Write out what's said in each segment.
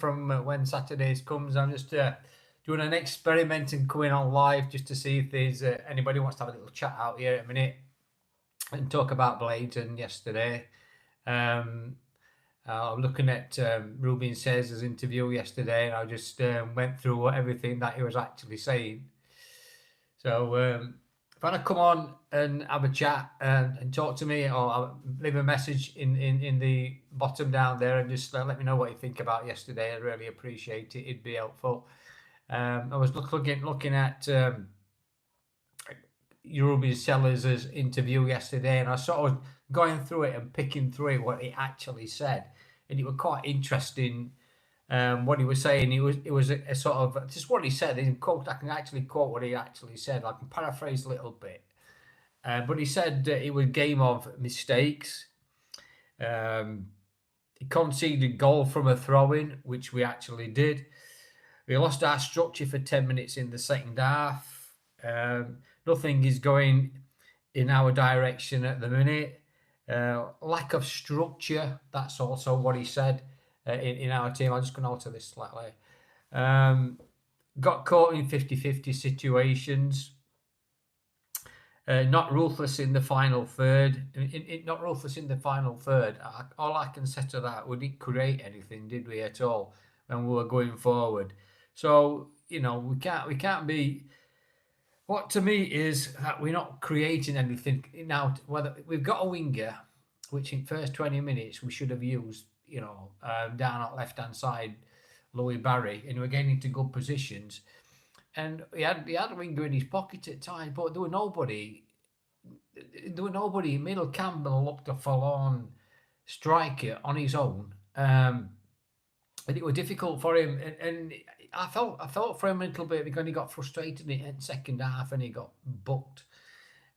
from When Saturdays Comes. I'm just doing an experiment and coming on live just to see if there's anybody wants to have a little chat out here in a minute and talk about Blades and yesterday. Um, I'm looking at Ruben Cesar's interview yesterday, and I just went through everything that he was actually saying. So if I come on and have a chat and talk to me, or leave a message in the bottom down there, and just let me know what you think about yesterday, I'd really appreciate it. It'd be helpful. I was looking at Ruby Sellers' interview yesterday, and I sort of going through it and picking through it what he actually said, and it was quite interesting. What he was saying, it was a sort of just what he said. I can actually quote what he actually said. I can paraphrase a little bit, but he said it was a game of mistakes. Um, he conceded goal from a throw-in, which we actually did. We lost our structure for 10 minutes in the second half. Nothing is going in our direction at the minute. Lack of structure, that's also what he said in our team. I'm just going to alter this slightly. Got caught in 50-50 situations. Not ruthless in the final third. Not ruthless in the final third. All I can say to that, we didn't create anything, did we, at all, when we were going forward? So, we can't be. What to me is that we're not creating anything now. Whether we've got a winger, which in first 20 minutes we should have used, down at left hand side, Louis Barry, and we're getting into good positions. And he had a winger in his pocket at times, but there was nobody. There was nobody. Middle Campbell looked a forlorn striker on his own, and it was difficult for him. And I felt for him a little bit because he got frustrated in the second half and he got booked,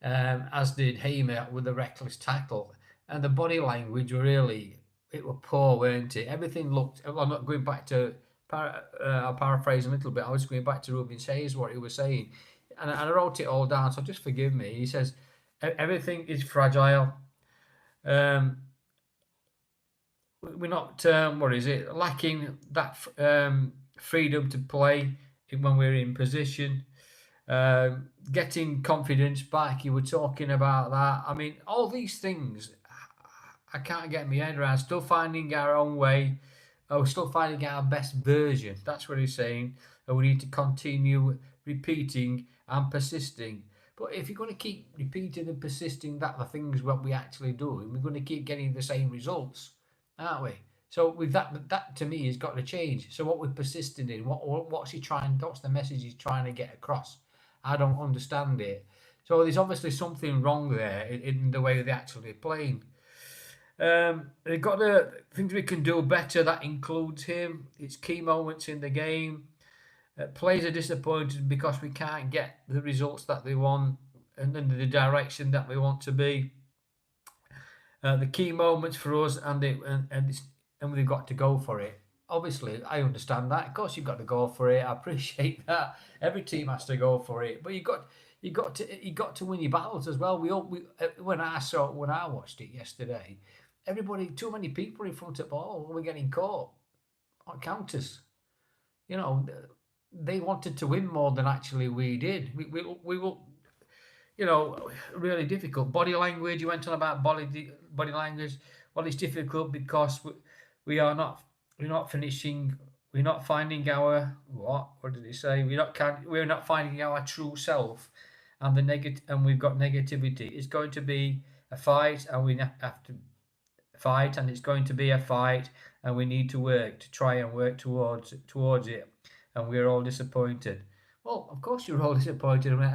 as did Hamer with the reckless tackle. And the body language were really, it was poor, weren't it? Everything looked. I'm not going back to. I'll paraphrase a little bit. I was going back to Ruben says what he was saying, and I wrote it all down. So just forgive me. He says everything is fragile. We're not what is it, lacking that freedom to play when we're in position. Getting confidence back. You were talking about that. I mean, all these things I can't get my head around. Still finding our own way. We're still finding our best version. That's what he's saying. And we need to continue repeating and persisting. But if you're going to keep repeating and persisting that the things what we actually do, we're going to keep getting the same results, aren't we? So with that to me has got to change. So what we're persisting in, what's he trying? What's the message he's trying to get across? I don't understand it. So there's obviously something wrong there in the way they're actually playing. They've got the things we can do better. That includes him. It's key moments in the game. Players are disappointed because we can't get the results that they want and in the direction that we want to be. The key moments for us, and we've got to go for it. Obviously, I understand that. Of course, you've got to go for it. I appreciate that. Every team has to go for it, but you got to win your battles as well. When I watched it yesterday, everybody, too many people in front of the ball were getting caught on counters. They wanted to win more than actually we did. We will, really difficult. Body language. You went on about body language. Well, it's difficult because we're not finishing. We're not finding our what did he say? We're not finding our true self, and and we've got negativity. It's going to be a fight, and we have to fight, and it's going to be a fight, and we need to try and work towards it, and we're all disappointed. Well, of course you're all disappointed. I mean,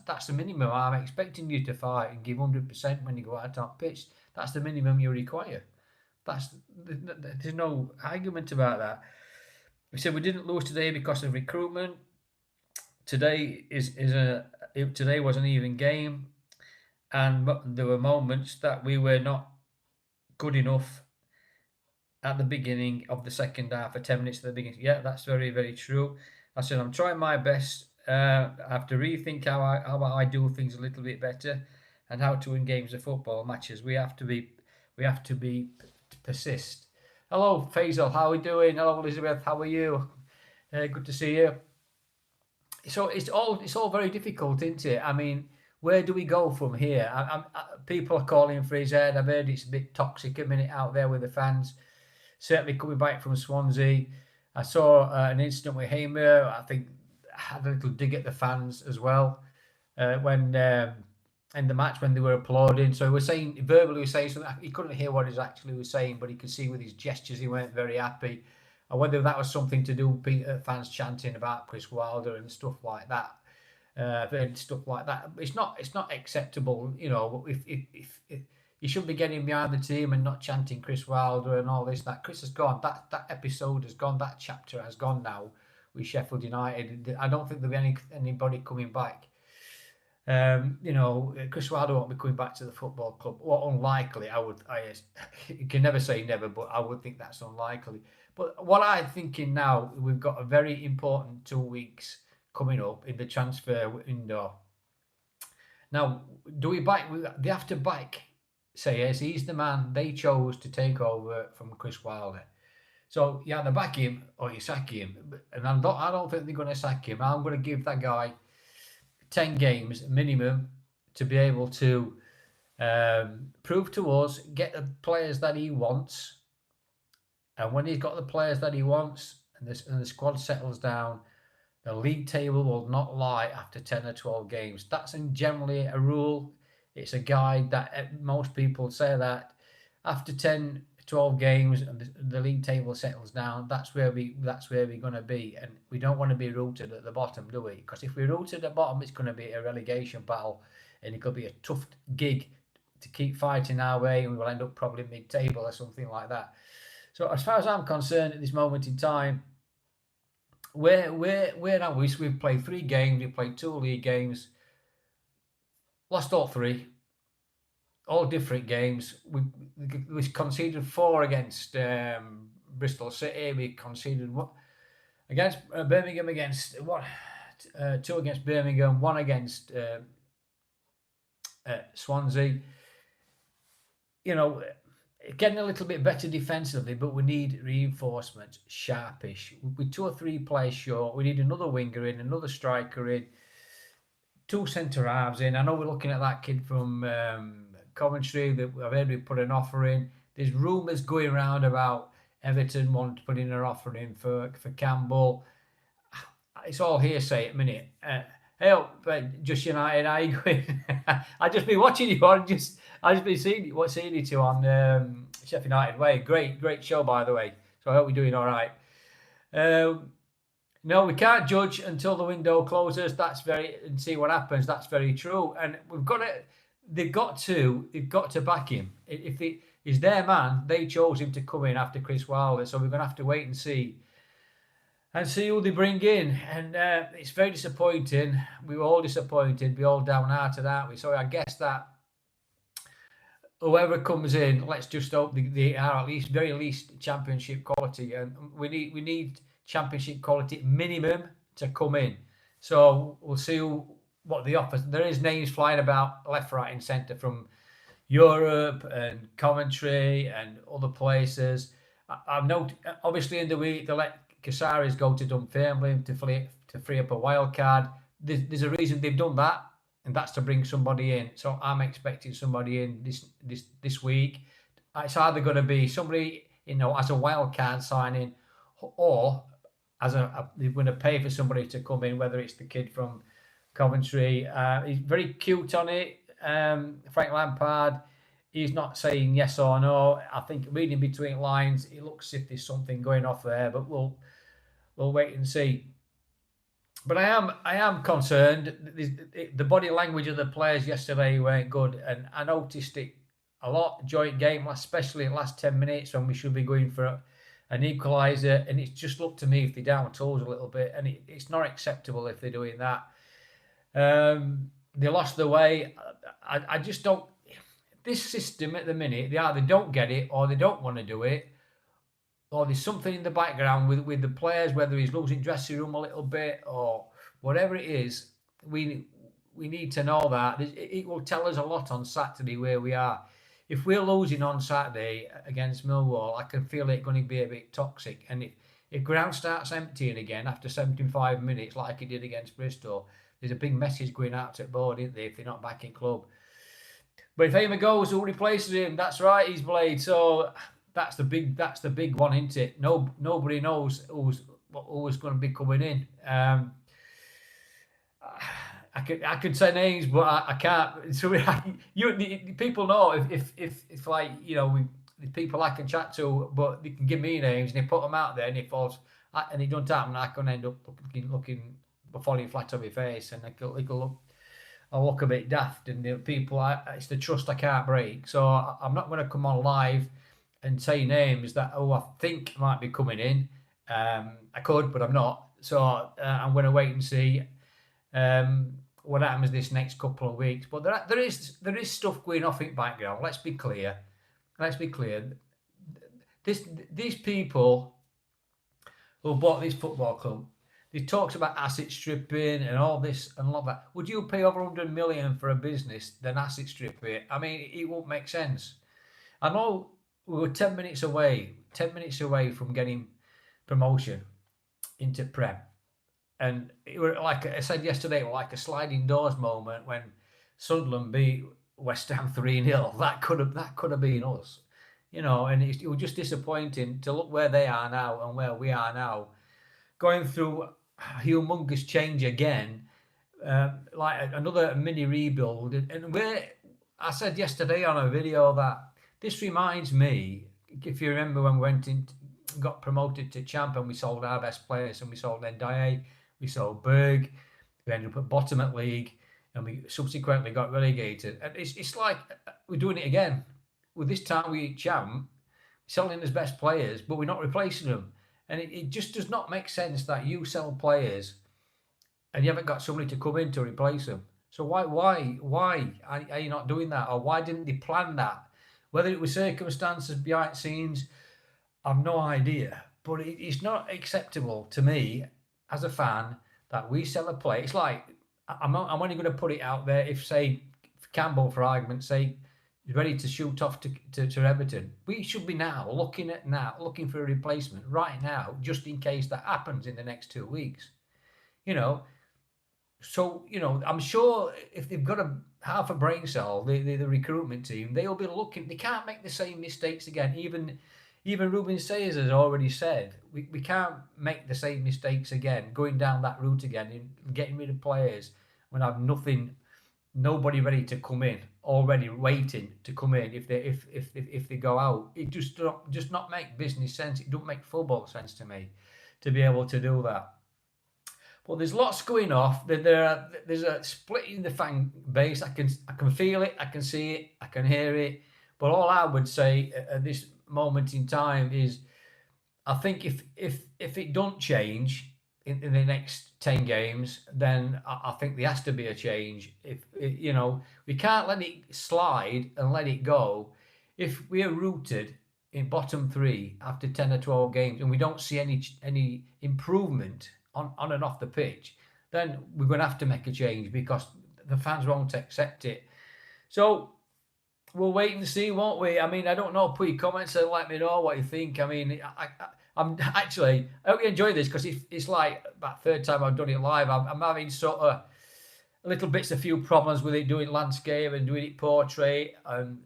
that's the minimum. I'm expecting you to fight and give 100% when you go out on pitch. That's the minimum you require. There's no argument about that. We said we didn't lose today because of recruitment. Today today was an even game, and there were moments that we were not good enough at the beginning of the second half, for 10 minutes at the beginning. Yeah, that's very, very true. I said I'm trying my best. I have to rethink how I do things a little bit better, and how to win games of football matches. We have to persist. Hello, Faisal. How are we doing? Hello, Elizabeth. How are you? Good to see you. So it's all very difficult, isn't it? I mean, where do we go from here? People are calling for his head. I've heard it's a bit toxic a minute out there with the fans. Certainly coming back from Swansea, I saw an incident with Hamer. I think had a little dig at the fans as well when in the match when they were applauding. So he was saying verbally, he was saying something. He couldn't hear what he actually was saying, but he could see with his gestures he weren't very happy. I wonder if that was something to do with fans chanting about Chris Wilder and stuff like that. Stuff like that. It's not acceptable. If you should be getting behind the team and not chanting Chris Wilder and all this. That Chris has gone. That episode has gone. That chapter has gone now with Sheffield United. I don't think there'll be anybody coming back. Chris Wilder won't be coming back to the football club. Well, unlikely. You can never say never, but I would think that's unlikely. But what I'm thinking now, we've got a very important 2 weeks coming up in the transfer window. Now, do we back? They have to back Sayers. He's the man they chose to take over from Chris Wilder. So you either back him or you sack him. And I don't think they're going to sack him. I'm going to give that guy 10 games minimum to be able to prove to us, get the players that he wants. And when he's got the players that he wants and the squad settles down, the league table will not lie after 10 or 12 games. That's generally a rule. It's a guide that most people say that after 10, 12 games and the league table settles down, that's where we're going to be. And we don't want to be rooted at the bottom, do we? Because if we're rooted at the bottom, it's going to be a relegation battle and it could be a tough gig to keep fighting our way, and we'll end up probably mid-table or something like that. So as far as I'm concerned at this moment in time, where are we? So we've played 3 games, we've played 2 league games, lost all 3, all different games. We conceded 4 against Bristol City. We conceded what against Birmingham, against what 2 against Birmingham, 1 against Swansea. Getting a little bit better defensively, but we need reinforcements, sharpish. With 2 or 3 players short, we need another winger in, another striker in, 2 centre halves in. I know we're looking at that kid from Coventry that I've heard we put an offer in. There's rumours going around about Everton want to put in an offer in for Campbell. It's all hearsay at the minute. Just United, how you going? I've just been watching you on I've just been seeing you two on Sheffield United Way. Great show, by the way. So I hope you're doing all right. No, we can't judge until the window closes. And see what happens. That's very true. And they've got to back him. If he's their man, they chose him to come in after Chris Wilder. So we're going to have to wait and see who they bring in. And it's very disappointing. We were all disappointed. We're all downhearted, aren't we? So I guess that whoever comes in, let's just hope they are at least, very least, championship quality. And we need championship quality minimum to come in. So we'll see what they offer. There is names flying about left, right, and centre from Europe and Coventry and other places. I've noted, obviously, in the week they let Casares go to Dunfermline to free up a wild card. There's a reason they've done that, and that's to bring somebody in. So I'm expecting somebody in this week. It's either going to be somebody as a wild card signing, or they're going to pay for somebody to come in, whether it's the kid from Coventry. He's very cute on it. Frank Lampard. He's not saying yes or no. I think reading between lines, it looks as if there's something going off there, but we'll wait and see. But I am concerned. The body language of the players yesterday weren't good, and I noticed it a lot. Joint game, especially in the last 10 minutes when we should be going for an equaliser, and it just looked to me if they're down tools a little bit, and it's not acceptable if they're doing that. They lost their way. I just don't. This system at the minute, they either don't get it or they don't want to do it, or there's something in the background with the players, whether he's losing dressing room a little bit or whatever it is. We need to know that. It will tell us a lot on Saturday where we are. if we're losing on Saturday against Millwall, I can feel it going to be a bit toxic. And if ground starts emptying again after 75 minutes, like it did against Bristol, there's a big message going out to the board, isn't there, if they're not back in club. But if Hamer goes, who replaces him? That's right, he's Blade. So that's the big one, isn't it? Nobody knows who's going to be coming in. I could say names, but I can't. So people know if like the people I can chat to, but they can give me names and they put them out there, and it falls and it don't happen, I can end up looking falling flat on my face, and I'll look a bit daft. And it's the trust I can't break. So I'm not going to come on live and say names that I think might be coming in. I could, but I'm not. So I'm going to wait and see. What happens this next couple of weeks? But there is stuff going off in the background. Let's be clear. These people who bought this football club, they talked about asset stripping and all this and all that. Would you pay over 100 million for a business than asset strip it? I mean, it won't make sense. I know we were 10 minutes away from getting promotion into Prem. And it were, like I said yesterday, it was like a sliding doors moment when Sunderland beat West Ham 3-0. That could have been us, And it was just disappointing to look where they are now and where we are now, going through a humongous change again, like another mini rebuild. And where I said yesterday on a video that this reminds me, if you remember when we got promoted to champ and we sold our best players and we sold Ndiaye. We sold Berg, we ended up at bottom at league, and we subsequently got relegated. And it's like we're doing it again. With this time we champ, selling his best players, but we're not replacing them. And it just does not make sense that you sell players and you haven't got somebody to come in to replace them. So why are you not doing that? Or why didn't they plan that? Whether it was circumstances behind the scenes, I've no idea. But it's not acceptable to me as a fan that we sell a player. It's like, I'm only going to put it out there if, say, Campbell, for argument's sake, is ready to shoot off to Everton. We should be looking for a replacement right now, just in case that happens in the next 2 weeks. So, I'm sure if they've got half a brain cell, the recruitment team, they'll be looking. They can't make the same mistakes again. Even Ruben Sayers has already said we can't make the same mistakes again, going down that route again, and getting rid of players when I have nobody ready to come in, already waiting to come in. If they go out, it just not make business sense. It don't make football sense to me to be able to do that. But there's lots going off. There's a split in the fan base. I can feel it. I can see it. I can hear it. But all I would say at this moment in time is, I think if it don't change in the next 10 games, then I think there has to be a change. If we can't let it slide and let it go. If we are rooted in bottom 3 after 10 or 12 games and we don't see any improvement on and off the pitch, then we're going to have to make a change because the fans won't accept it. So we'll wait and see, won't we? I mean, I don't know. Put your comments and let me know what you think. I mean, I'm actually, I hope you enjoy this because it's like about third time I've done it live. I'm having sort of little bits, a few problems with it, doing landscape and doing it portrait. And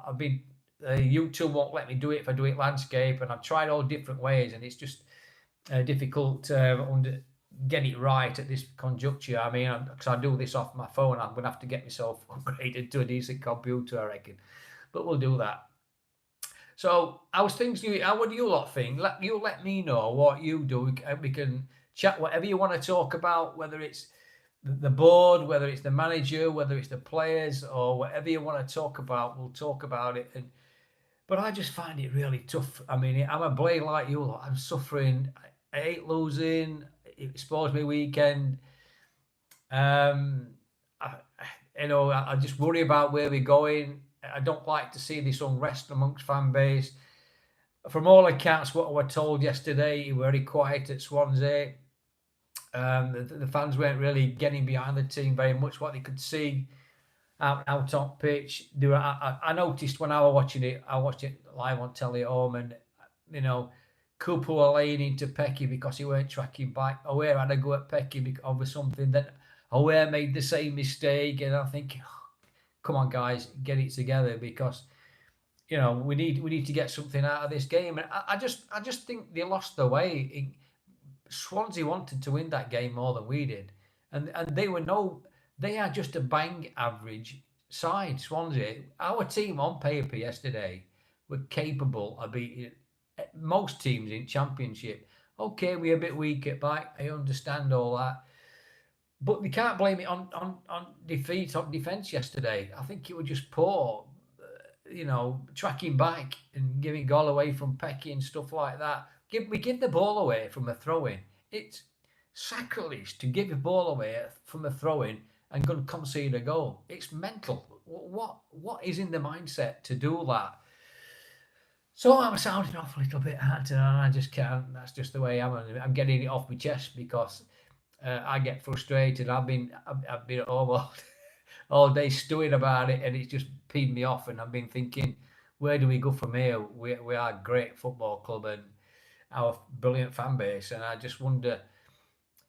I've been, YouTube won't let me do it if I do it landscape. And I've tried all different ways and it's just difficult to get it right at this conjuncture. I mean, because I do this off my phone, I'm going to have to get myself upgraded to a decent computer, I reckon. But we'll do that. So I was thinking, how would you lot think? Let me know what you do. We can chat whatever you want to talk about, whether it's the board, whether it's the manager, whether it's the players, or whatever you want to talk about. We'll talk about it. But I just find it really tough. I mean, I'm a blade like you lot. I'm suffering. I hate losing. It spoils me weekend. I just worry about where we're going. I don't like to see this unrest amongst fan base. From all accounts, what I was told yesterday, you were very quiet at Swansea. The fans weren't really getting behind the team very much, what they could see. out on pitch. I noticed when I was watching it, I watched it live on telly at home, and you know, Cooper were laying into Pecky because he weren't tracking back. Aware had a go at Pecky over something. Then Aware made the same mistake, and I think, come on, guys, get it together because we need to get something out of this game. And I just think they lost their way. Swansea wanted to win that game more than we did, and they are just a bang average side. Swansea, our team on paper yesterday were capable of beating most teams in Championship. Okay, we're a bit weak at back. I understand all that, but they can't blame it on defeat on defence yesterday. I think it was just poor, tracking back and giving goal away from Pecky and stuff like that. We give the ball away from a throw in. It's sacrilege to give a ball away from a throw in and go and concede a goal. It's mental. What is in the mindset to do that? So I'm sounding off a little bit, and I just can't. That's just the way I am. I'm getting it off my chest because I get frustrated. I've been at home all day stewing about it, and it's just peed me off. And I've been thinking, where do we go from here? We are a great football club and our brilliant fan base, and I just wonder.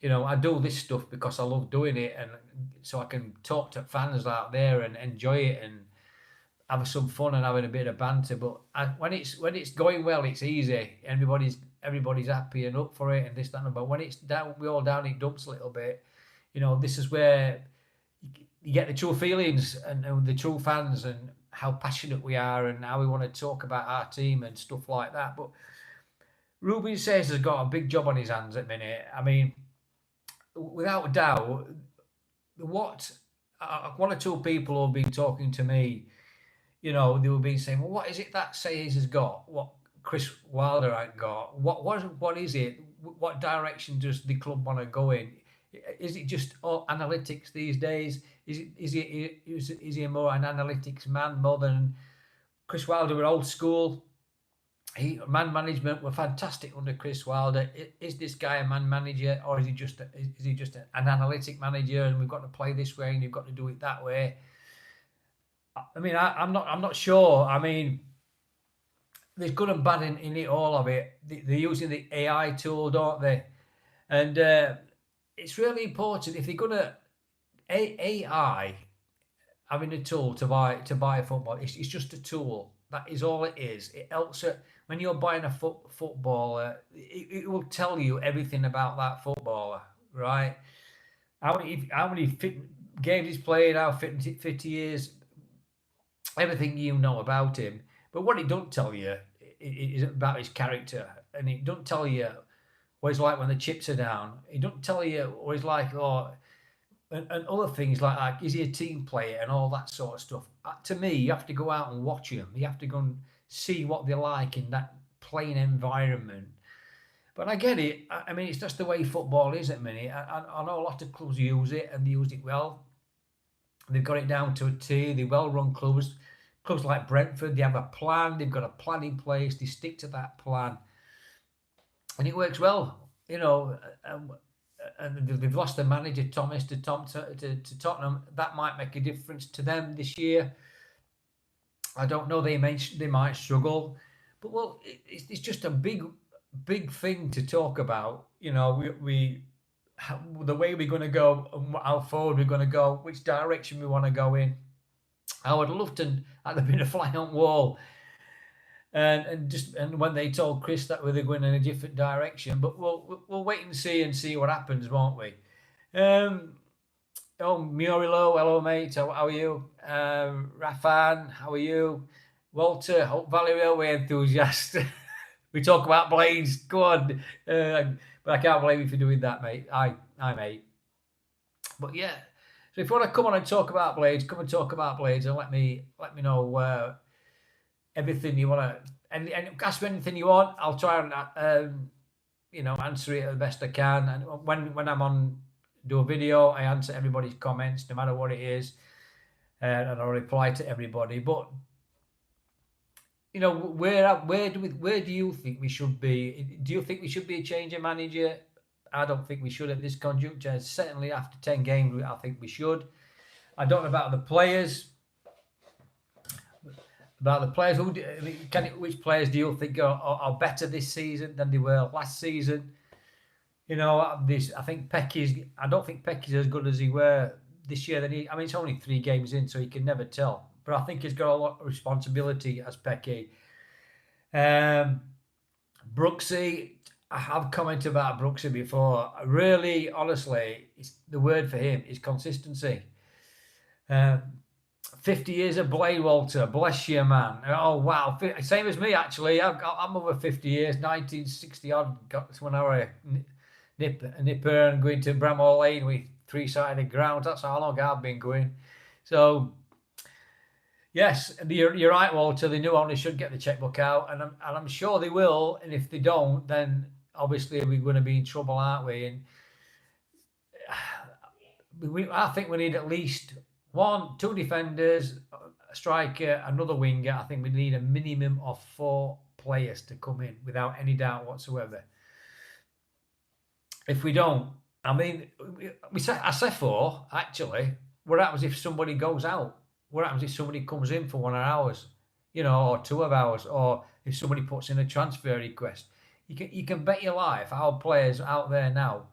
I do this stuff because I love doing it, and so I can talk to fans out there and enjoy it and have some fun and having a bit of banter. But when it's going well, it's easy. Everybody's happy and up for it and this that and. But when it's down, we all down in dumps a little bit. This is where you get the true feelings and the true fans and how passionate we are and how we want to talk about our team and stuff like that. But Ruben says has got a big job on his hands at the minute. I mean, without a doubt, what one or two people who have been talking to me, they were being saying, well, what is it that Sayers has got? What Chris Wilder ain't got? What is it? What direction does the club want to go in? Is it just analytics these days? Is he more an analytics man more than Chris Wilder? Were old school. Man management were fantastic under Chris Wilder. Is this guy a man manager, or is he just an analytic manager? And we've got to play this way, and you've got to do it that way. I mean, I'm not sure. I mean, there's good and bad in it, all of it. They're using the AI tool, don't they? And it's really important if they're gonna AI having a tool to buy football. It's just a tool. That is all it is. It helps when you're buying a footballer. It will tell you everything about that footballer, right? How many games he's played, how fit he is, everything you know about him. But what it don't tell you is about his character, and it don't tell you what he's like when the chips are down. It don't tell you what he's like, and other things like that. Is he a team player and all that sort of stuff? To me, you have to go out and watch him. You have to go and see what they're like in that playing environment. But I get it. I mean, it's just the way football is at the minute. I know a lot of clubs use it and they use it well. They've got it down to a T. They're well-run clubs. Clubs like Brentford, they have a plan. They've got a plan in place. They stick to that plan. And it works well, and they've lost their manager Thomas to Tottenham. That might make a difference to them this year. I don't know. They might struggle, but it's just a big thing to talk about. We the way we're going to go, and how forward we're going to go, which direction we want to go in. I would love to have there been a fly on wall. And when they told Chris that we were going in a different direction, but we'll wait and see what happens, won't we? Murilo, hello mate, how are you? Rafan, how are you? Walter, Hope Valley Railway enthusiast. We talk about blades, go on. But I can't blame you for doing that, mate. I mate. But yeah, so if you want to come on and talk about blades, come and talk about blades, and let me know. Everything you want to, and ask me anything you want. I'll try and answer it the best I can. And when I'm on do a video, I answer everybody's comments, no matter what it is, and I'll reply to everybody. But where do you think we should be? Do you think we should be a change of manager? I don't think we should at this conjuncture. Certainly after 10 games, I think we should. I don't know about the players. Who which players do you think are better this season than they were last season? You know, I think Pecky's. I don't think Pecky's as good as he were this year. I mean, it's only 3 games in, so you can never tell. But I think he's got a lot of responsibility as Pecky. Brooksy, I have commented about Brooksy before. Really, honestly, the word for him is consistency. 50 years of blade, Walter. Bless you, man. Oh, wow. Same as me, actually. I'm over 50 years. 1960 odd. Got when I was a nipper and going to Bramhall Lane with 3-sided grounds. That's how long I've been going. So, yes, you're right, Walter. The new owners should get the checkbook out, and I'm sure they will. And if they don't, then obviously we're going to be in trouble, aren't we? And I think we need at least 2 defenders, a striker, another winger. I think we need a minimum of 4 players to come in without any doubt whatsoever. If we don't, I mean, I say 4, actually. What happens if somebody goes out? What happens if somebody comes in for 1 of ours, or 2 of ours, or if somebody puts in a transfer request? You can bet your life our players out there now,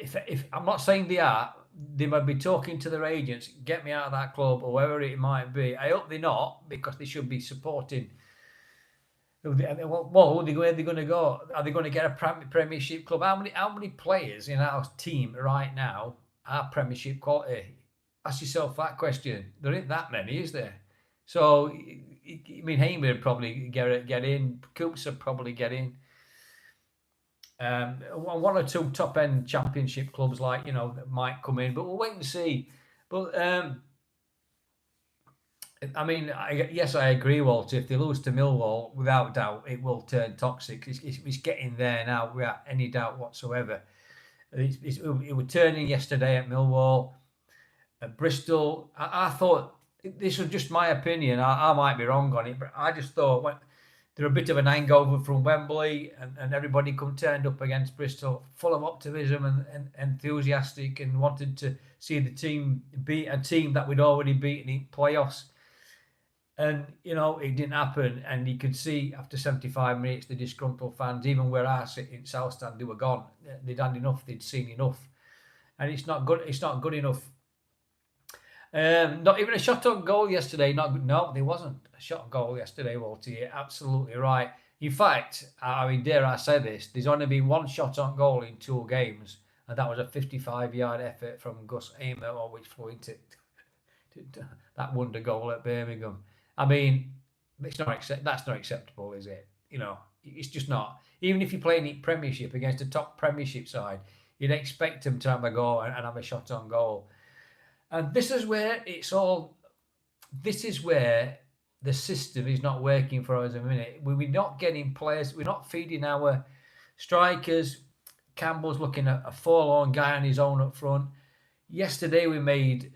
if I'm not saying they might be talking to their agents, get me out of that club or wherever it might be. I hope they're not, because they should be supporting. Well, where are they going to go? Are they going to get a Premiership club? How many players in our team right now are Premiership quality? Ask yourself that question. There ain't that many, is there? So, I mean, Hamer would probably get in. Coops would probably get in. 1 or 2 top-end Championship clubs, that might come in, but we'll wait and see. But I mean, yes, I agree, Walter. If they lose to Millwall, without doubt, it will turn toxic. It's getting there now, without any doubt whatsoever. It was turning yesterday at Millwall. At Bristol, I thought, this was just my opinion. I might be wrong on it, but I just thought they're a bit of an hangover from Wembley, and everybody turned up against Bristol full of optimism and enthusiastic, and wanted to see the team beat a team that we'd already beaten in playoffs. And, it didn't happen. And you could see after 75 minutes, the disgruntled fans, even where I sit in South Stand, they were gone. They'd had enough. They'd seen enough. And it's not good. It's not good enough. Not even a shot on goal yesterday. No, there wasn't a shot on goal yesterday, Walter. You're absolutely right. In fact, I mean, dare I say this, there's only been 1 shot on goal in 2 games. And that was a 55-yard effort from Gus Hamer, which flew into that wonder goal at Birmingham. I mean, that's not acceptable, is it? It's just not. Even if you're playing in Premiership against a top Premiership side, you'd expect them to have a goal and have a shot on goal. And this is where the system is not working for us a minute. We're not getting players. We're not feeding our strikers. Campbell's looking at a forlorn guy on his own up front. Yesterday we made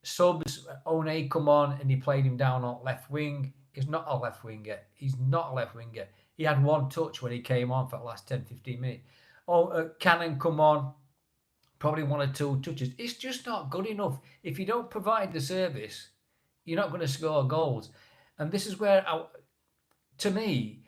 subs. One come on and he played him down on left wing. He's not a left winger. He had 1 touch when he came on for the last 10-15 minutes. Cannon come on, probably 1 or 2 touches. It's just not good enough. If you don't provide the service, you're not going to score goals. And this is where, to me,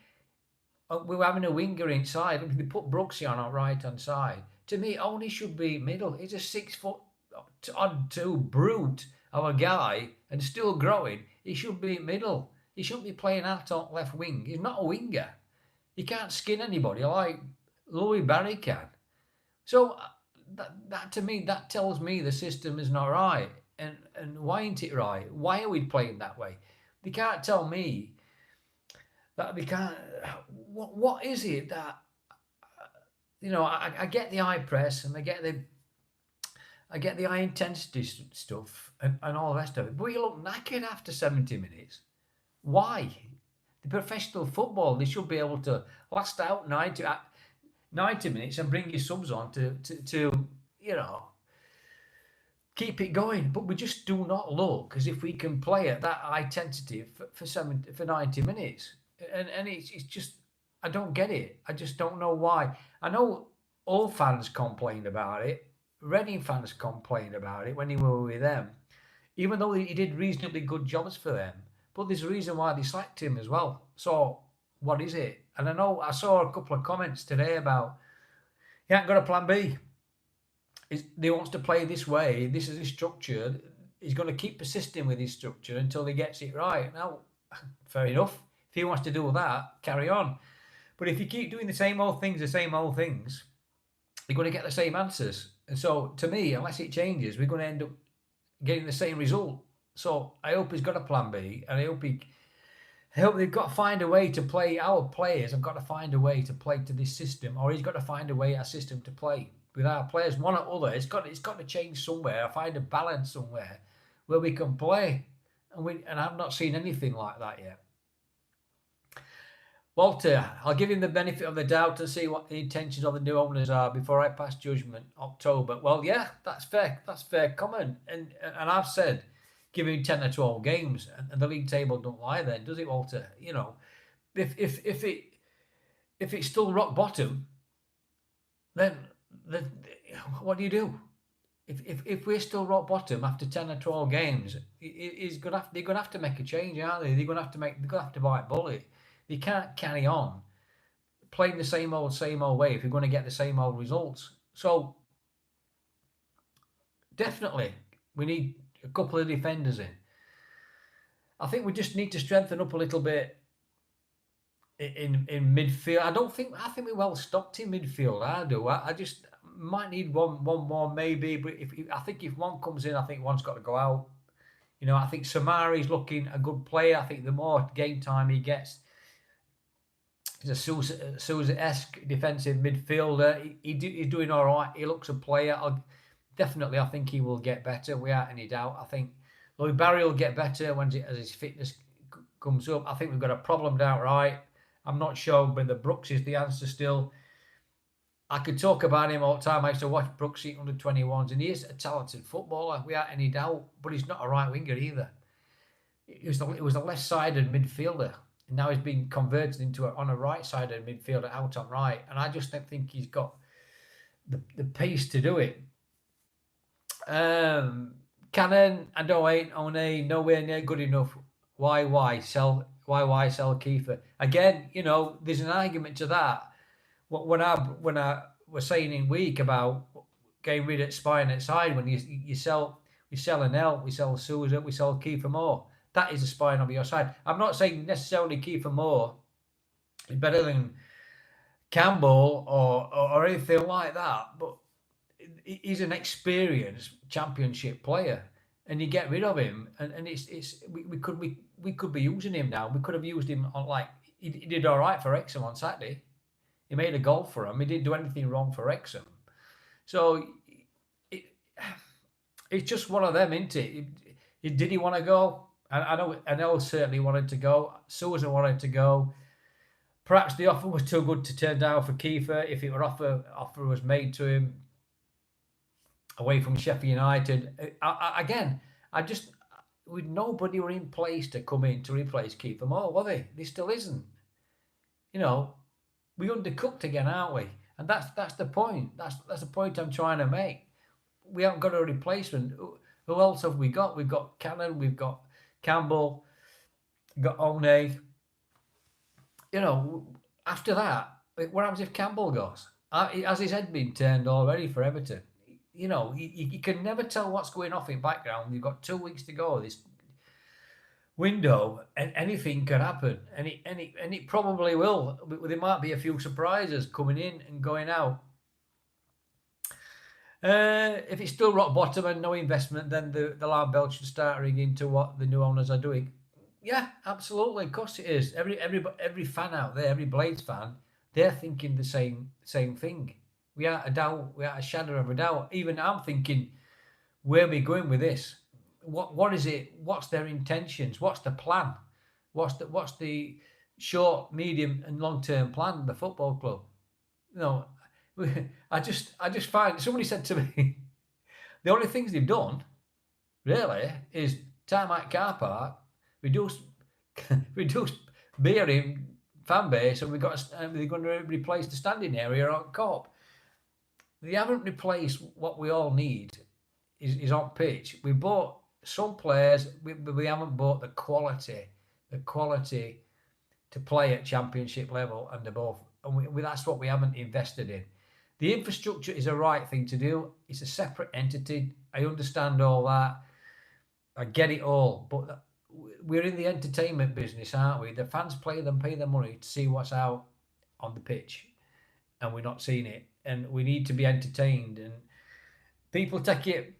we're having a winger inside. They put Brooksy on our right-hand side. To me, only should be middle. He's a 6'2" brute of a guy and still growing. He should be middle. He shouldn't be playing out on left wing. He's not a winger. He can't skin anybody like Louis Barry can. So that to me, that tells me the system is not right. And why ain't it right? Why are we playing that way? They can't tell me that they can't. What is it that, I get the high press and I get the high intensity stuff and all the rest of it, but you look knackered after 70 minutes. Why? The professional football, they should be able to last out 90 minutes and bring your subs on to keep it going. But we just do not look as if we can play at that high intensity for 90 minutes. And it's just, I don't get it. I just don't know why. I know all fans complained about it. Reading fans complained about it when he were with them, even though he did reasonably good jobs for them. But there's a reason why they sacked him as well. So what is it? And I know I saw a couple of comments today about he ain't got a plan B. He wants to play this way. This is his structure. He's going to keep persisting with his structure until he gets it right. Now, fair enough. If he wants to do that, carry on. But if you keep doing the same old things, you're going to get the same answers. And so, to me, unless it changes, we're going to end up getting the same result. So, I hope he's got a plan B, and I hope they've got to find a way to play. Our players have got to find a way to play to this system, or he's got to find a system to play with our players, one or other. It's got to change somewhere. Find a balance somewhere where we can play, and I've not seen anything like that yet. Walter, I'll give him the benefit of the doubt to see what the intentions of the new owners are before I pass judgment. October. Well, yeah, that's fair. That's fair comment. And I've said, give him 10 or 12 games, and the league table don't lie then, does it, Walter? You know, if it's still rock bottom, then what do you do? If we're still rock bottom after 10 or 12 games, they're gonna have to make a change, aren't they? They're gonna have to bite bullet. They can't carry on playing the same old way if you're going to get the same old results. So definitely we need a couple of defenders in. I think we just need to strengthen up a little bit in midfield. I think we're well stocked in midfield. I do. I just might need one more maybe, but I think if one comes in, I think one's got to go out. You know, I think Samari's looking a good player. I think the more game time he gets, he's a Sousa-esque defensive midfielder. He's doing all right. He looks a player. I think he will get better without any doubt. I think Louis Barry will get better as his fitness comes up. I think we've got a problem outright. I'm not sure whether Brooks is the answer still. I could talk about him all the time. I used to watch Brooks under 21s, and he is a talented footballer without any doubt, but he's not a right winger either. It was a left-sided midfielder. Now he's been converted into on a right-sided midfielder out on right, and I just don't think he's got the pace to do it. Cannon, I ain't nowhere near good enough. Why sell Kiefer again? You know, there's an argument to that. When I was saying in week about getting rid of Spine at side, when we sell Anel, we sell Sousa, we sell Kiefer Moore. That is a spine on your side. I'm not saying necessarily Kiefer Moore is better than Campbell or anything like that, but he's an experienced championship player, and you get rid of him, and we could be using him now. We could have used him on, like, he did all right for Wrexham on Saturday. He made a goal for him. He didn't do anything wrong for Wrexham. So it's just one of them, isn't it? Did he want to go? I know certainly wanted to go. Sousa wanted to go. Perhaps the offer was too good to turn down for Kiefer. If it were offer was made to him away from Sheffield United, with nobody were in place to come in to replace Kiefer Moore, were they? There still isn't. You know, we undercooked again, aren't we? And that's the point. That's the point I'm trying to make. We haven't got a replacement. Who else have we got? We've got Cannon. We've got Campbell, got One. You know, after that, what happens if Campbell goes? Has his head been turned already for Everton? You know, you can never tell what's going off in background. You've got 2 weeks to go this window, and anything could happen, and it probably will. There might be a few surprises coming in and going out. If it's still rock bottom and no investment, then the alarm bell should start ringing to what the new owners are doing. Yeah, absolutely, of course it is. Every fan out there, every Blades fan, they're thinking the same thing. Without a shadow of a doubt. Even I'm thinking, where are we going with this? What is it? What's their intentions? What's the plan? What's the short, medium, and long-term plan of the football club? You know, I just find, somebody said to me, the only things they've done really is tarmac car park, reduce beer in fan base, and they're going to replace the standing area on Cop. They haven't replaced what we all need is on pitch. We bought some players, but we haven't bought the quality to play at championship level and above. And that's what we haven't invested in. The infrastructure is a right thing to do. It's a separate entity. I understand all that. I get it all. But we're in the entertainment business, aren't we? The fans pay their money to see what's out on the pitch, and we're not seeing it. And we need to be entertained. And people take it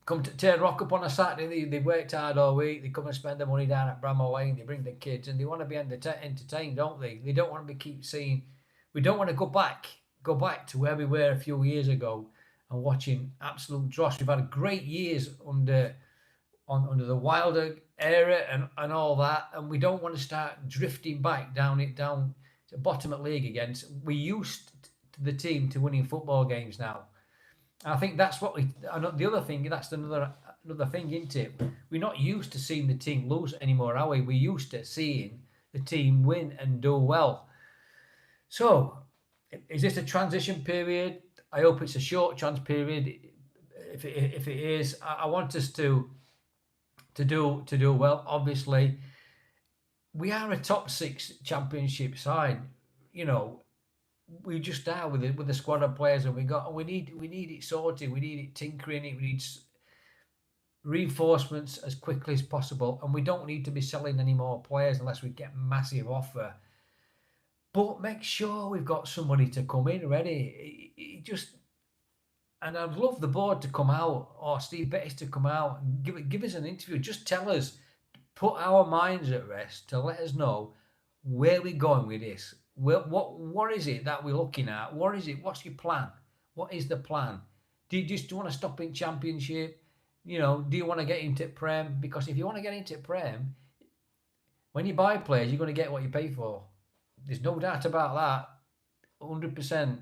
come to turn rock up on a Saturday. They've worked hard all week. They come and spend their money down at Bramall Lane. They bring their kids, and they want to be entertained, don't they? They don't want to be keep seeing. We don't want to go back to where we were a few years ago and watching absolute dross. We've had great years under the Wilder era and all that, and we don't want to start drifting back down to bottom at league again. We used the team to winning football games now. I think that's what we. The other thing, that's another thing, isn't it? We're not used to seeing the team lose anymore, are we? We're used to seeing the team win and do well. So, is this a transition period? I hope it's a short trans period. If it is, I want us to do well. Obviously, we are a top six championship side. You know, we just are with the squad of players that we got, and we need it sorted. We need it tinkering. We need reinforcements as quickly as possible, and we don't need to be selling any more players unless we get massive offer. But make sure we've got somebody to come in ready. And I'd love the board to come out, or Steve Bettis to come out and give us an interview. Just tell us, put our minds at rest to let us know where we're going with this. What is it that we're looking at? What is it? What's your plan? What is the plan? Do you just want to stop in Championship? You know, do you want to get into Prem? Because if you want to get into Prem, when you buy players, you're going to get what you pay for. There's no doubt about that. 100%.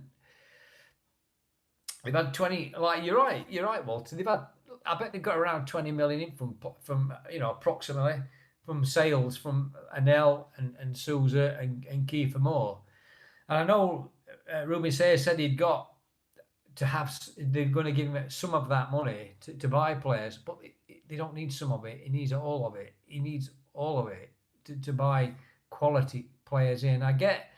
They've had 20. Like you're right, Walter. I bet they've got around 20 million in from approximately from sales from Anel and Souza and Kiefer Moore. And I know Ruben Sayers said he'd got to have. They're going to give him some of that money to buy players, but they don't need some of it. He needs all of it. He needs all of it to buy quality players in. I get.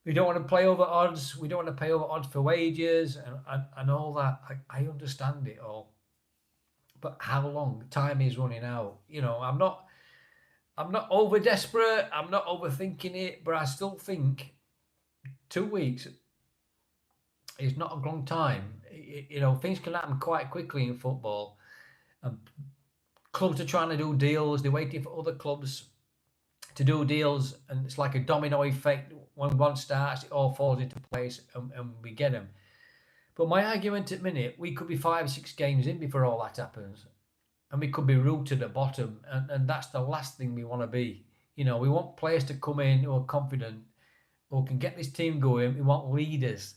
We don't want to play over odds. We don't want to pay over odds for wages and all that. I understand it all. But how long? Time is running out. You know, I'm not over desperate. I'm not overthinking it, but I still think 2 weeks is not a long time. Things can happen quite quickly in football. Clubs are trying to do deals. They're waiting for other clubs to do deals, and it's like a domino effect. When one starts, it all falls into place, and we get them. But my argument at the minute, we could be 5-6 games in before all that happens, and we could be rooted at bottom, and that's the last thing we want to be. We want players to come in who are confident, who can get this team going. We want leaders,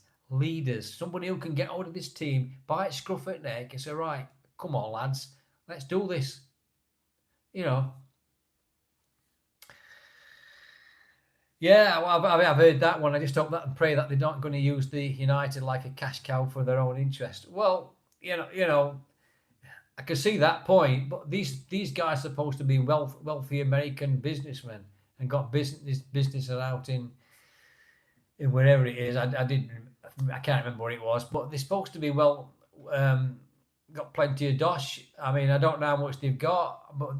somebody who can get hold of this team by its scruff at neck and say, right, come on, lads, let's do this. Yeah, well, I've heard that one. I just hope that and pray that they're not going to use the United like a cash cow for their own interest. Well, I can see that point, but these guys are supposed to be wealthy American businessmen and got businesses out in wherever it is. I can't remember where it was, but they're supposed to be got plenty of dosh. I mean, I don't know how much they've got, but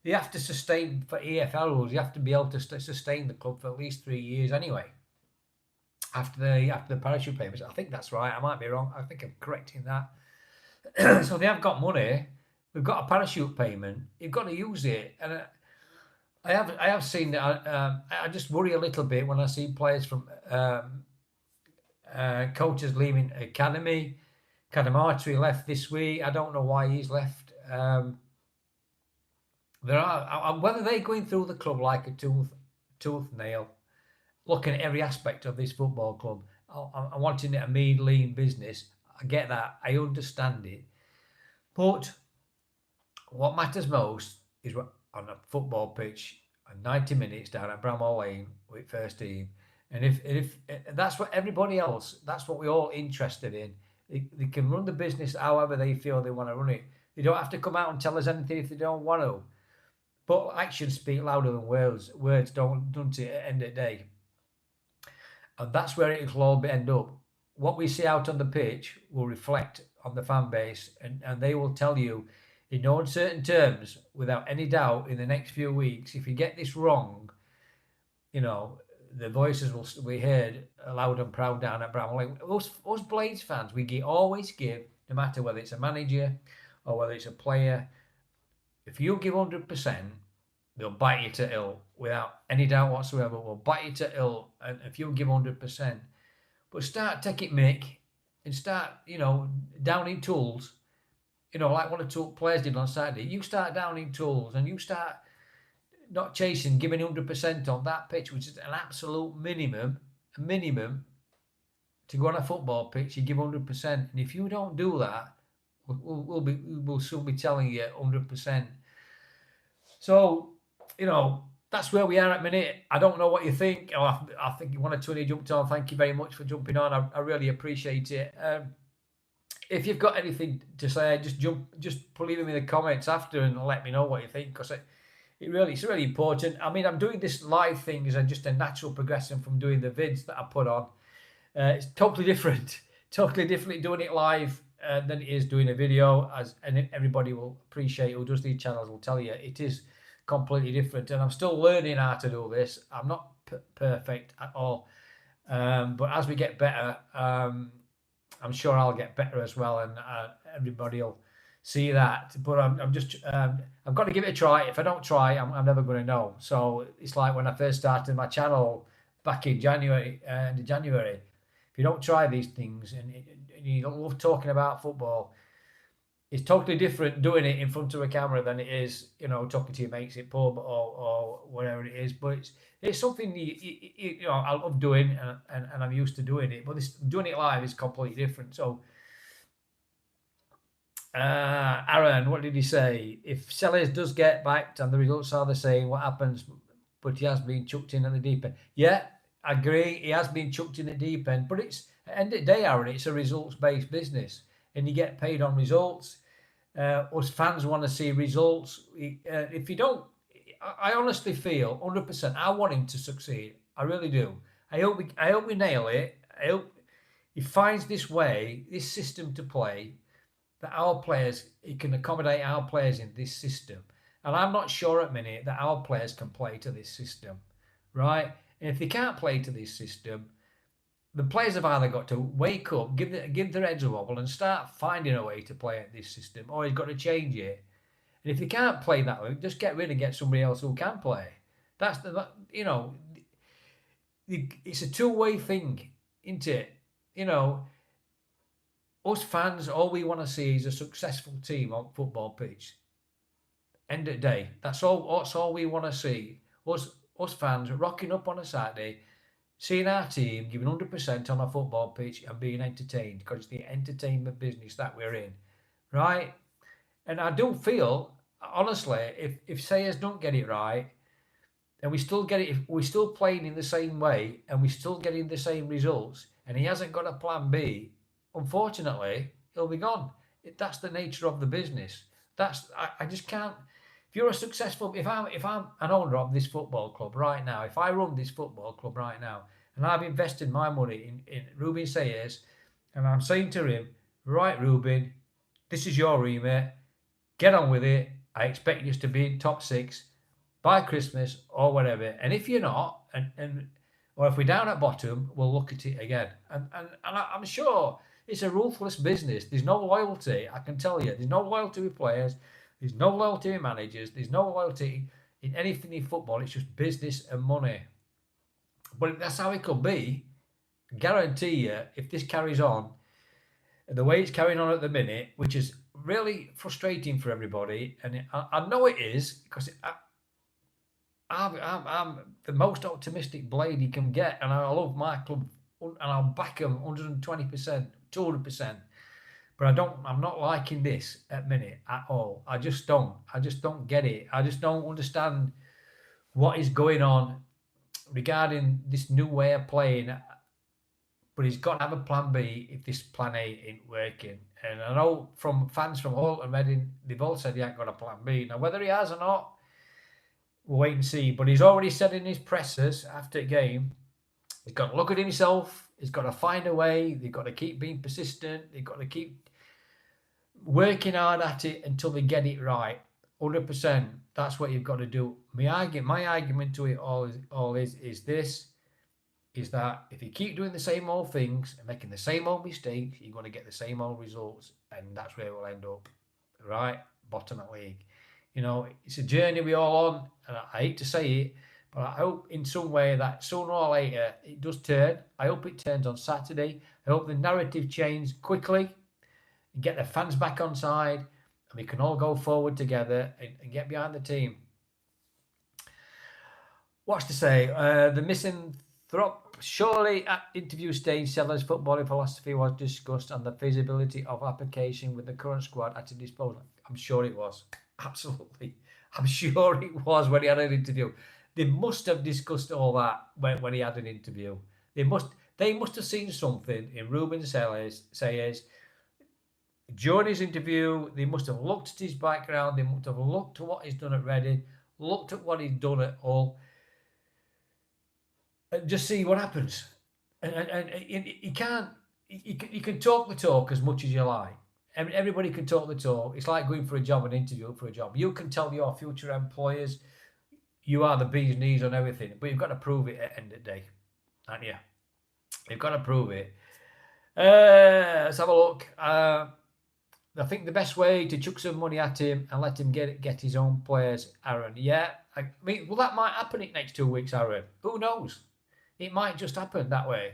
you have to sustain for EFL rules. You have to be able to sustain the club for at least 3 years anyway. After the parachute payments, I think that's right. I might be wrong. I think I'm correcting that. So they have got money. We've got a parachute payment. You've got to use it. And I have seen that. I just worry a little bit when I see players from coaches leaving academy. Cadamartri left this week. I don't know why he's left. There are whether they're going through the club like a tooth nail, looking at every aspect of this football club. I'm wanting it a mean, lean business. I get that. I understand it. But what matters most is on a football pitch, 90 minutes down at Bramall Lane with first team, And if that's what everybody else, that's what we're all interested in. They can run the business however they feel they want to run it. They don't have to come out and tell us anything if they don't want to. But actions speak louder than words. Words don't it at the end of the day. And that's where it'll all end up. What we see out on the pitch will reflect on the fan base, and they will tell you in no uncertain terms, without any doubt, in the next few weeks, if you get this wrong, you know, the voices will be heard loud and proud down at Bramall. Like us Blades fans, always give, no matter whether it's a manager or whether it's a player, if you give 100%, they'll bite you to ill without any doubt whatsoever. Will bite you to ill, and if you give 100%, but start taking mick and start, downing tools. Like one or two players did on Saturday. You start downing tools and you start not chasing, giving 100% on that pitch, which is an absolute minimum. A minimum to go on a football pitch, you give 100%, and if you don't do that, we'll soon be telling you 100%. So, that's where we are at the minute. I don't know what you think. I think one or two of you jumped on. Thank you very much for jumping on. I really appreciate it. If you've got anything to say, just leave them in the comments after and let me know what you think, because it's really important. I mean, I'm doing this live thing as just a natural progression from doing the vids that I put on. It's totally different doing it live than it is doing a video, and everybody will appreciate, who does these channels will tell you it is completely different, and I'm still learning how to do this. I'm not perfect at all, but as we get better, I'm sure I'll get better as well, and everybody will see that. But I've got to give it a try. If I don't try, I'm never going to know. So it's like when I first started my channel back in January, end of January. If you don't try these things and you don't love talking about football, it's totally different doing it in front of a camera than it is, talking to your mates at pub or whatever it is. But it's something I love doing, and I'm used to doing it. But doing it live is completely different. So, Aaron, what did he say? If Sellers does get backed and the results are the same, what happens? But he has been chucked in at the deep end. Yeah, I agree. He has been chucked in at the deep end. But it's at the end of the day, Aaron, it's a results-based business, and you get paid on results. Us fans want to see results. If you don't, I honestly feel 100%. I want him to succeed. I really do. I hope we nail it. I hope he finds this system to play, that our players, he can accommodate our players in this system. And I'm not sure at the minute that our players can play to this system, right? And if they can't play to this system, the players have either got to wake up, give their heads a wobble, and start finding a way to play at this system, or he's got to change it. And if they can't play that way, just get rid and get somebody else who can play. It's a two-way thing, isn't it? Us fans, all we want to see is a successful team on football pitch. End of the day, that's all we want to see. Us fans rocking up on a Saturday, seeing our team giving 100% on a football pitch and being entertained, because it's the entertainment business that we're in, right? And I do feel, honestly, if Sayers don't get it right, and we still get it, if we're still playing in the same way and we're still getting the same results, and he hasn't got a plan B, unfortunately, he'll be gone. That's the nature of the business. I just can't. If you're a successful, if I'm an owner of this football club right now, if I run this football club right now, and I've invested my money in Ruben Sayers, and I'm saying to him, right, Ruben, this is your remit, get on with it. I expect you to be in top 6 by Christmas or whatever. And if you're not, or if we're down at bottom, we'll look at it again. And I'm sure it's a ruthless business. There's no loyalty, I can tell you. There's no loyalty with players. There's no loyalty in managers. There's no loyalty in anything in football. It's just business and money. But that's how it could be. I guarantee you, if this carries on the way it's carrying on at the minute, which is really frustrating for everybody, and I know it is, because I'm the most optimistic Blade he can get, and I love my club, and I'll back him 120%, 200%. But I'm not liking this at the minute at all. I just don't get it. I just don't understand what is going on. regarding this new way of playing, but he's got to have a plan B if this plan A ain't working. And I know from fans from Hull and Reading, they've all said he ain't got a plan B. Now, whether he has or not, we'll wait and see. But he's already said in his pressers after the game, he's got to look at himself. He's got to find a way. They've got to keep being persistent. They've got to keep working hard at it until they get it right. 100%. That's what you've got to do. My argument to it all is this: is that if you keep doing the same old things and making the same old mistakes, you're going to get the same old results, and that's where we'll end up, right? Bottom of the league. You know, it's a journey we're all on, and I hate to say it, but I hope in some way that sooner or later it does turn. I hope it turns on Saturday. I hope the narrative changes quickly and get the fans back on side, and we can all go forward together and get behind the team. What's to say? The missing Throp. Surely at interview stage, Sellers' footballing philosophy was discussed and the feasibility of application with the current squad at his disposal. I'm sure it was. Absolutely. I'm sure it was when he had an interview. They must have discussed all that when he had an interview. They must have seen something in Ruben Sayers during his interview. They must have looked at his background. They must have looked at what he's done at Reading, looked at what he's done at Hull, and just see what happens. And you can't. You can talk the talk as much as you like. Everybody can talk the talk. It's like going for a job and interview for a job. You can tell your future employers you are the bee's knees on everything, but you've got to prove it at the end of the day, haven't you? You've got to prove it. Let's have a look. I think the best way to chuck some money at him and let him get his own players, Aaron. Yeah, I mean, well, that might happen in the next 2 weeks, Aaron. Who knows? It might just happen that way.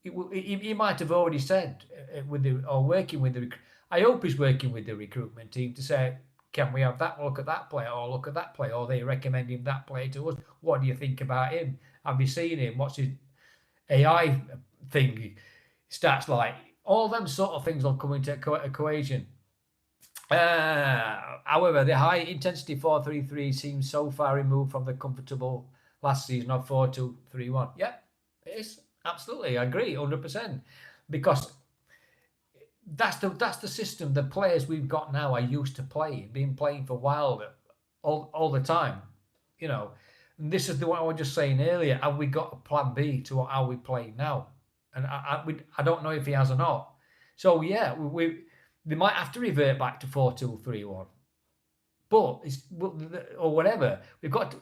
He might have already said working with the. I hope he's working with the recruitment team to say, can we have that look at that player, or look at that player, or they recommend him that player to us? What do you think about him? Have you seen him? What's his AI thing? Stats like all them sort of things will come into equation. However, the high intensity 4-3-3 seems so far removed from the comfortable last season of 4-2-3-1. Yeah, it is. Absolutely, I agree, 100%. Because that's the system the players we've got now are used to playing, been playing for Wilder all the time. You know, and this is what I was just saying earlier. Have we got a plan B to how we play now? And I don't know if he has or not. So yeah, they might have to revert back to 4-2-3-1. But it's or whatever. You've always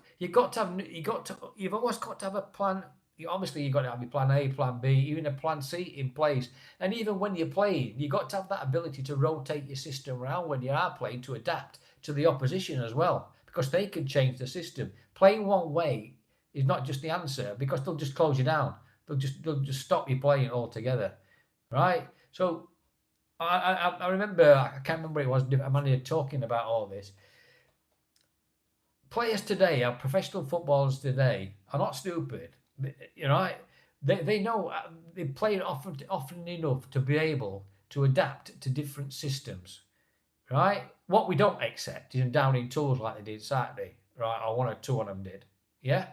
got to have a plan. Obviously, you've got to have your plan A, plan B, even a plan C in place. And even when you're playing, you've got to have that ability to rotate your system around when you are playing to adapt to the opposition as well, because they can change the system. Playing one way is not just the answer, because they'll just close you down. They'll just stop you playing altogether, right? So I remember, I can't remember, it was a manager talking about all this. Players today, our professional footballers today, are not stupid. You know, they know they play it often enough to be able to adapt to different systems, right? What we don't accept is downing tools like they did Saturday, right? Or one or two of them did, yeah.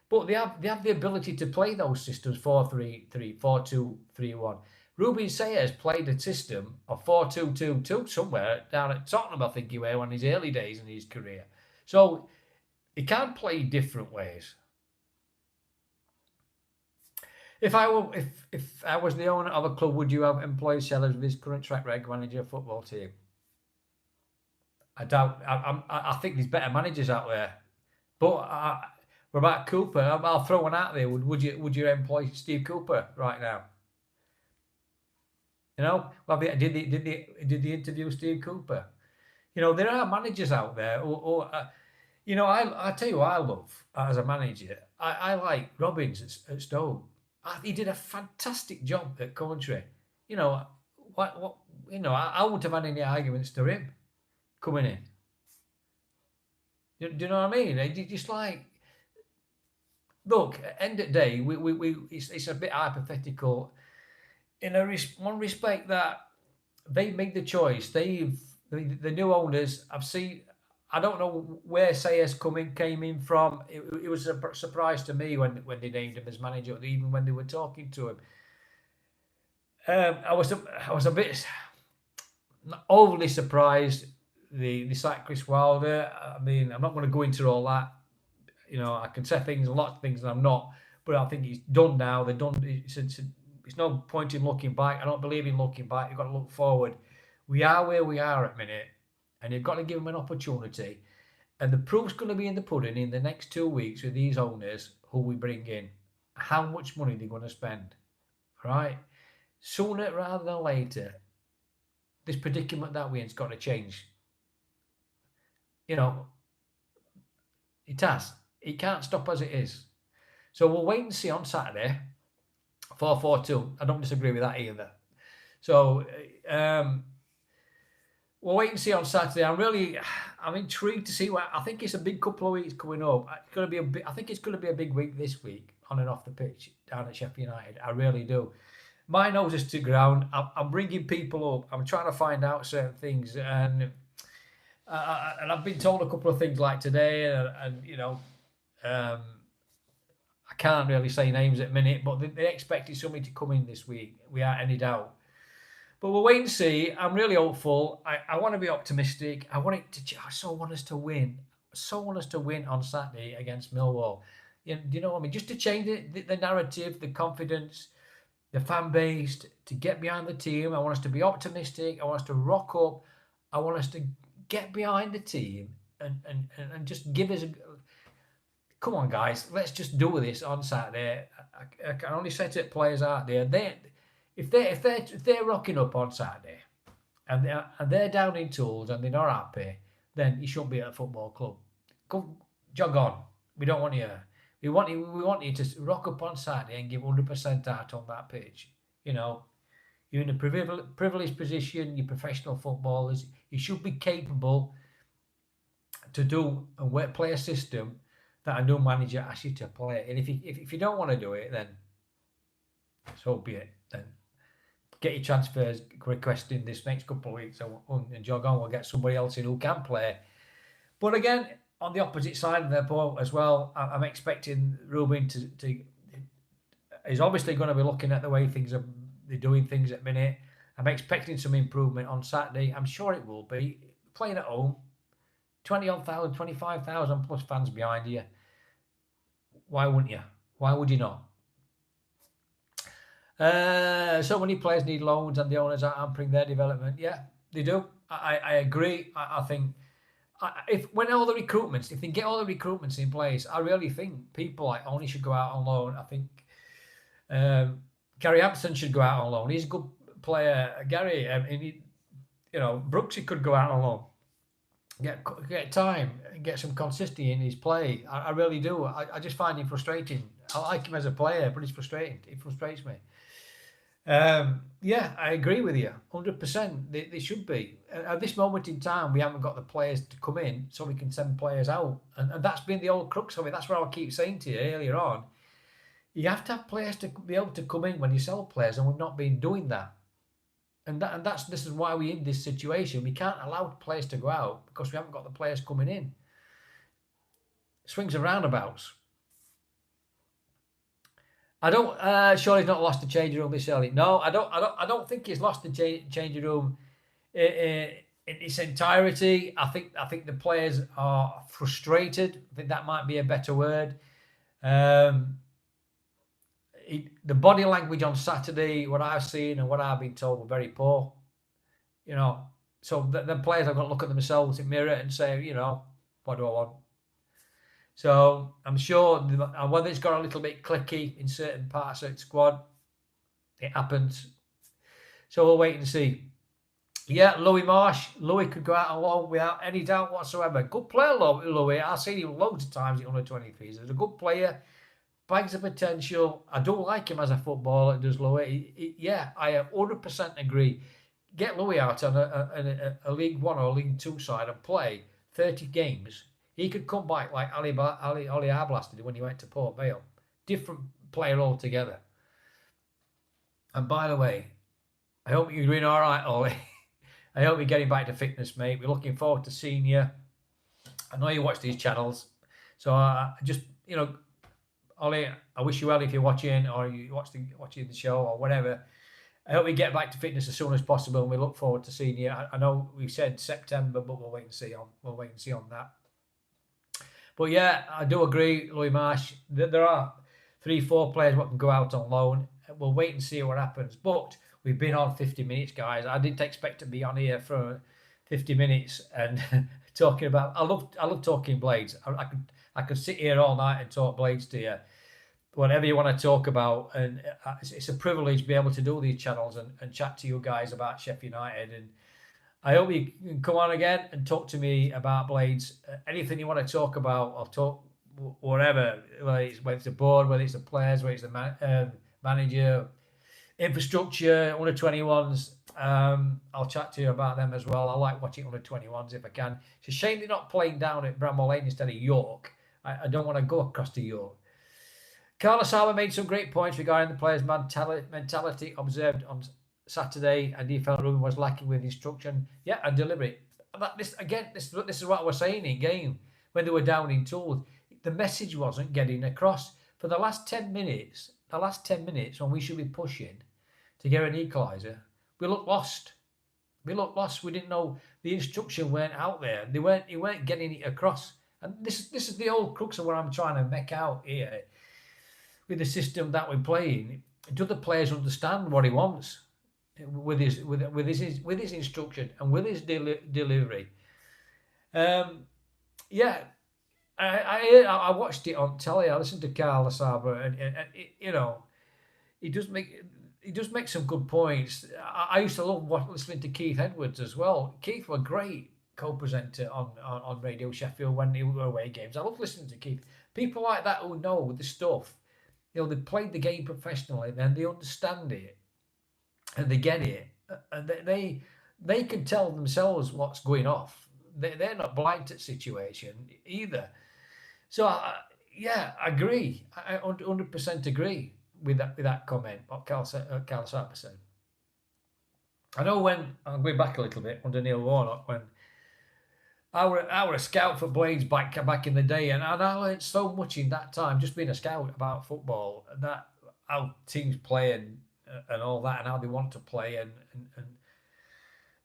But they have the ability to play those systems 4-3-3, 4-2-3-1. Ruben Sayers played a system of 4-2-2-2 somewhere down at Tottenham, I think he were, in his early days in his career. So he can play different ways. If I was the owner of a club, would you have employed Sellers with his current track record manager football team? I doubt. I think there's better managers out there. But what about Cooper? I'll throw one out there. Would you employ Steve Cooper right now? You know, well, did they interview Steve Cooper? You know, there are managers out there you know, I tell you what I love as a manager. I like Robbins at Stoke. He did a fantastic job at Coventry. You know, what you know, I wouldn't have had any arguments to him coming in. Do you know what I mean? It's just like, look, at the end of the day, it's a bit hypothetical in one respect that they made the choice. The new owners, I've seen I don't know where Sayers came in from. It was a surprise to me when they named him as manager, even when they were talking to him. I was a bit not overly surprised. The sacked Chris Wilder. I mean, I'm not going to go into all that. You know, I can say things, a lot of things, and I'm not. But I think he's done now. They're done. It's no point in looking back. I don't believe in looking back. You've got to look forward. We are where we are at the minute, and you've got to give them an opportunity. And the proof's going to be in the pudding in the next 2 weeks with these owners who we bring in. How much money they're going to spend, right? Sooner rather than later, this predicament that we're in's got to change. You know, it has. It can't stop as it is. So we'll wait and see on Saturday. 4-4-2. I don't disagree with that either. So we'll wait and see on Saturday. I'm intrigued to see what. I think it's a big couple of weeks coming up. It's going to be I think it's going to be a big week this week on and off the pitch down at Sheffield United. I really do. My nose is to ground. I'm bringing people up. I'm trying to find out certain things, and I've been told a couple of things like today, and you know, I can't really say names at the minute, but they expected somebody to come in this week without any doubt. But we'll wait and see. I'm really hopeful. I want to be optimistic. I so want us to win. So want us to win on Saturday against Millwall. Do you know what I mean? Just to change the narrative, the confidence, the fan base, to get behind the team. I want us to be optimistic. I want us to rock up. I want us to get behind the team and just give us a. Come on, guys. Let's just do this on Saturday. I can only say to the players out there, if they're rocking up on Saturday and they're down in tools and they're not happy, then you shouldn't be at a football club. Go jog on. We don't want you. We want you to rock up on Saturday and give 100% out on that pitch. You know, you're in a privileged position. You're professional footballers. You should be capable to do and play a system that a new manager asks you to play. And if you don't want to do it, then so be it. Then get your transfers request in this next couple of weeks and jog on. We'll get somebody else in who can play. But again, on the opposite side of the ball as well, I'm expecting Ruben to is obviously going to be looking at the way they're doing things at the minute. I'm expecting some improvement on Saturday. I'm sure it will be. Playing at home, 20,000, 25,000 plus fans behind you. Why wouldn't you? Why would you not? So many players need loans and the owners are hampering their development. Yeah, they do. I agree. I think if they get all the recruitments in place, I really think people like Oni should go out on loan. I think Gary Hampson should go out on loan. He's a good player. Gary, Brooksy could go out on loan. Get time, get some consistency in his play. I really do. I just find him frustrating. I like him as a player, but he's frustrating. It frustrates me. Yeah, I agree with you, 100%. They should be. At this moment in time, we haven't got the players to come in, so we can send players out, and that's been the old crux of it. That's what I keep saying to you earlier on. You have to have players to be able to come in when you sell players, and we've not been doing that. And this is why we're in this situation. We can't allow players to go out because we haven't got the players coming in. Swings and roundabouts. I don't. Surely's not lost the changing room this early. No, I don't think he's lost the changing room in its entirety. I think the players are frustrated. I think that might be a better word. The body language on Saturday, what I've seen and what I've been told, were very poor. So the players have got to look at themselves in the mirror and say, what do I want? So I'm sure whether it's got a little bit clicky in certain parts of the squad, it happens. So we'll wait and see. Yeah, Louis Marsh. Louis could go out on loan without any doubt whatsoever. Good player, Louis. I've seen him loads of times at under 23s. He's a good player. Bags of potential. I don't like him as a footballer, does Louis. I 100% agree. Get Louis out on a League One or a League Two side and play 30 games. He could come back like Ali Arblas did when he went to Port Vale. Different player altogether. And by the way, I hope you're doing all right, Ollie. I hope you're getting back to fitness, mate. We're looking forward to seeing you I know you watch these channels, so I just, Ollie, I wish you well if you're watching or you watching the show or whatever. I hope we get back to fitness as soon as possible, and we look forward to seeing you. I know we said September, but we'll wait and see on that. But yeah, I do agree, Louis Marsh, that there are 3, 4 players what can go out on loan. We'll wait and see what happens. But we've been on 50 minutes, guys. I didn't expect to be on here for 50 minutes and talking about. I love talking blades. I could sit here all night and talk blades to you, whatever you want to talk about. And it's a privilege to be able to do these channels and chat to you guys about Sheffield United. And I hope you can come on again and talk to me about blades. Anything you want to talk about, I'll talk whatever, whether it's the board, whether it's the players, whether it's the manager, infrastructure, under 21s. I'll chat to you about them as well. I like watching under 21s if I can. It's a shame they're not playing down at Bramall Lane instead of York. I don't want to go across to York. Carlos Alba made some great points regarding the players' mentality observed on Saturday, and he felt Ruben was lacking with instruction, and delivery. This is what I was saying in game when they were down in tools. The message wasn't getting across for the last 10 minutes. The last 10 minutes when we should be pushing to get an equaliser, we looked lost. We didn't know the instruction weren't out there. They weren't getting it across. And this is the old crux of what I'm trying to make out here with the system that we're playing. Do the players understand what he wants with his instruction and with his delivery? I watched it on telly. I listened to Carlos Arbor, and he does make some good points. I used to love listening to Keith Edwards as well. Keith was a great co-presenter on Radio Sheffield when he were away games. I love listening to Keith. People like that who know the stuff. They played the game professionally, and they understand it, and they get it, and they can tell themselves what's going off. They're not blind to the situation either. So I agree. I 100% agree with that comment. What Carl Sarper said. I know when I'm going back a little bit under Neil Warnock, when I were a scout for Blades back in the day, and I learned so much in that time, just being a scout about football, and that how teams play and all that, and how they want to play, and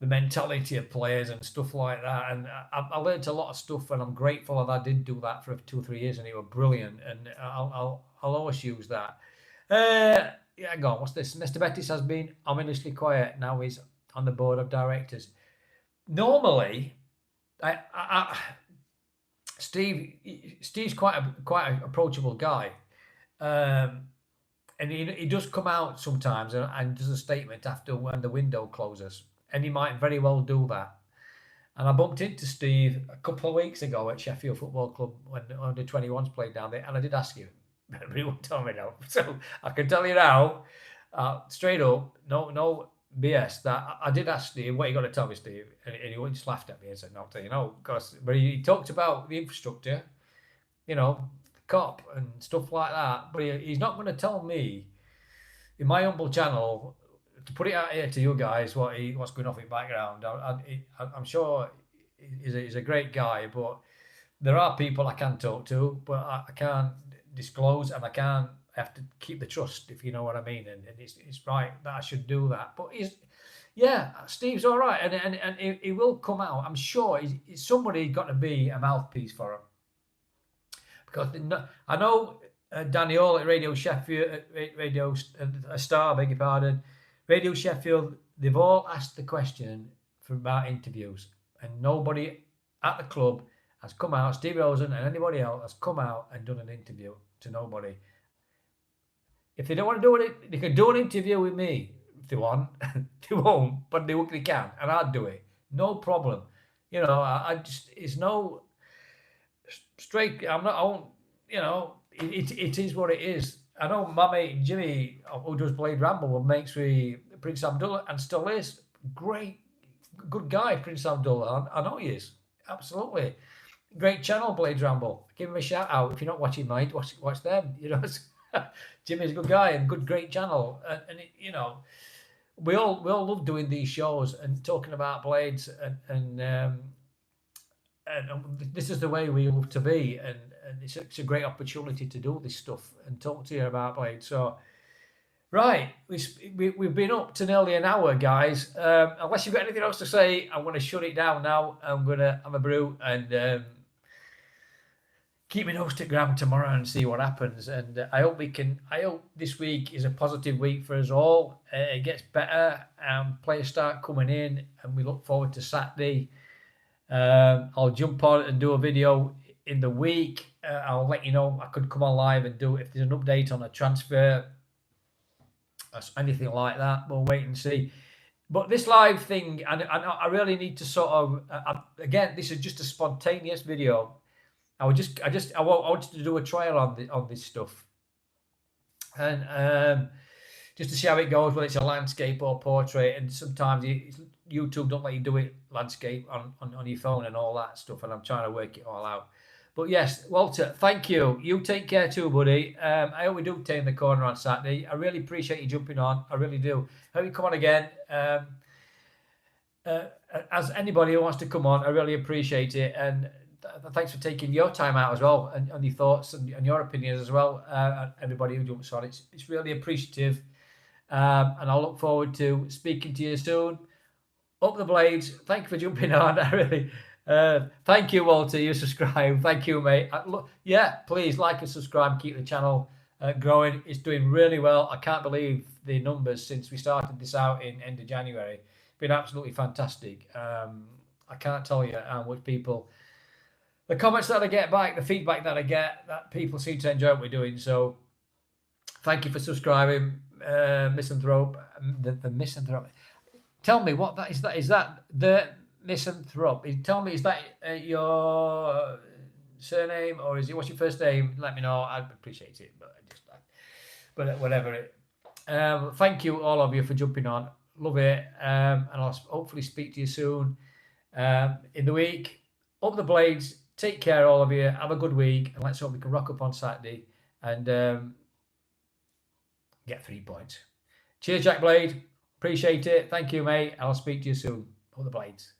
the mentality of players and stuff like that. And I learned a lot of stuff, and I'm grateful that I did do that for 2 or 3 years, and it was brilliant. And I'll always use that. Go on. What's this? Mr. Bettis has been ominously quiet. Now he's on the board of directors. Normally, Steve's quite an approachable guy, and he does come out sometimes and does a statement after when the window closes, and he might very well do that. And I bumped into Steve a couple of weeks ago at Sheffield Football Club when under 21s played down there, and I did ask him, but he won't tell me now. So I can tell you now, straight up, no BS, that I did ask Steve, what you got to tell me, Steve? And he just laughed at me and said, no, I'll tell you no. But he talked about the infrastructure, the COP and stuff like that. But he's not going to tell me, in my humble channel, to put it out here to you guys, what's going off in the background. I'm sure he's a great guy, but there are people I can talk to, but I can't disclose, and I have to keep the trust, if you know what I mean. And it's right that I should do that. But Steve's all right, and he will come out. I'm sure somebody got to be a mouthpiece for him, because I know Danny Hall at Radio Sheffield, Radio Star, beg your pardon, Radio Sheffield. They've all asked the question about interviews, and nobody at the club has come out. Steve Rosen and anybody else has come out and done an interview to nobody. If they don't want to do it, they can do an interview with me if they want. They won't, but they can, and I'd do it. No problem. It's no straight. I won't. It is what it is. I know my mate Jimmy, who does Blade Ramble, makes with Prince Abdullah, and still is great, good guy. Prince Abdullah, I know he is, absolutely. Great channel, Blade Ramble. Give him a shout out. If you're not watching, mate, watch them. Jimmy's a good guy and great channel. And we all love doing these shows and talking about blades and this is the way we love to be, and it's a great opportunity to do this stuff and talk to you about Blade. So, right, we've been up to nearly an hour, guys. Unless you've got anything else to say, I'm going to shut it down now. I'm going to have a brew and keep my nose to ground tomorrow and see what happens. And I hope this week is a positive week for us all. It gets better, and players start coming in, and we look forward to Saturday. I'll jump on and do a video in the week. I'll let you know. I could come on live and do it if there's an update on a transfer, anything like that. We'll wait and see. But this live thing, and I really need to sort of again, this is just a spontaneous video. I wanted to do a trial on this stuff, and just to see how it goes, whether it's a landscape or portrait. And sometimes YouTube don't let you do it landscape on your phone and all that stuff, and I'm trying to work it all out. But yes, Walter, thank you. You take care too, buddy. I hope we do turn the corner on Saturday. I really appreciate you jumping on. I really do. Hope you come on again. As anybody who wants to come on, I really appreciate it. And thanks for taking your time out as well, and your thoughts and your opinions as well. Everybody who jumps on, it's really appreciative. And I'll look forward to speaking to you soon. Up the Blades. Thank you for jumping on. I really thank you, Walter. You subscribe. Thank you, mate. Yeah, please like and subscribe. Keep the channel growing. It's doing really well. I can't believe the numbers since we started this out in end of January. It's been absolutely fantastic. I can't tell you how much people, the comments that I get back, the feedback that I get, that people seem to enjoy what we're doing. So thank you for subscribing, Misanthrope. The Misanthrope. Tell me what that is. Is that the Misanthrope? Tell me, is that your surname, or is it, what's your first name? Let me know. I'd appreciate it. But whatever. Thank you all of you for jumping on. Love it. And I'll hopefully speak to you soon in the week. Up the Blades. Take care, all of you. Have a good week, and let's hope we can rock up on Saturday and get 3 points. Cheers, Jack Blade. Appreciate it. Thank you, mate. I'll speak to you soon. All the Blades.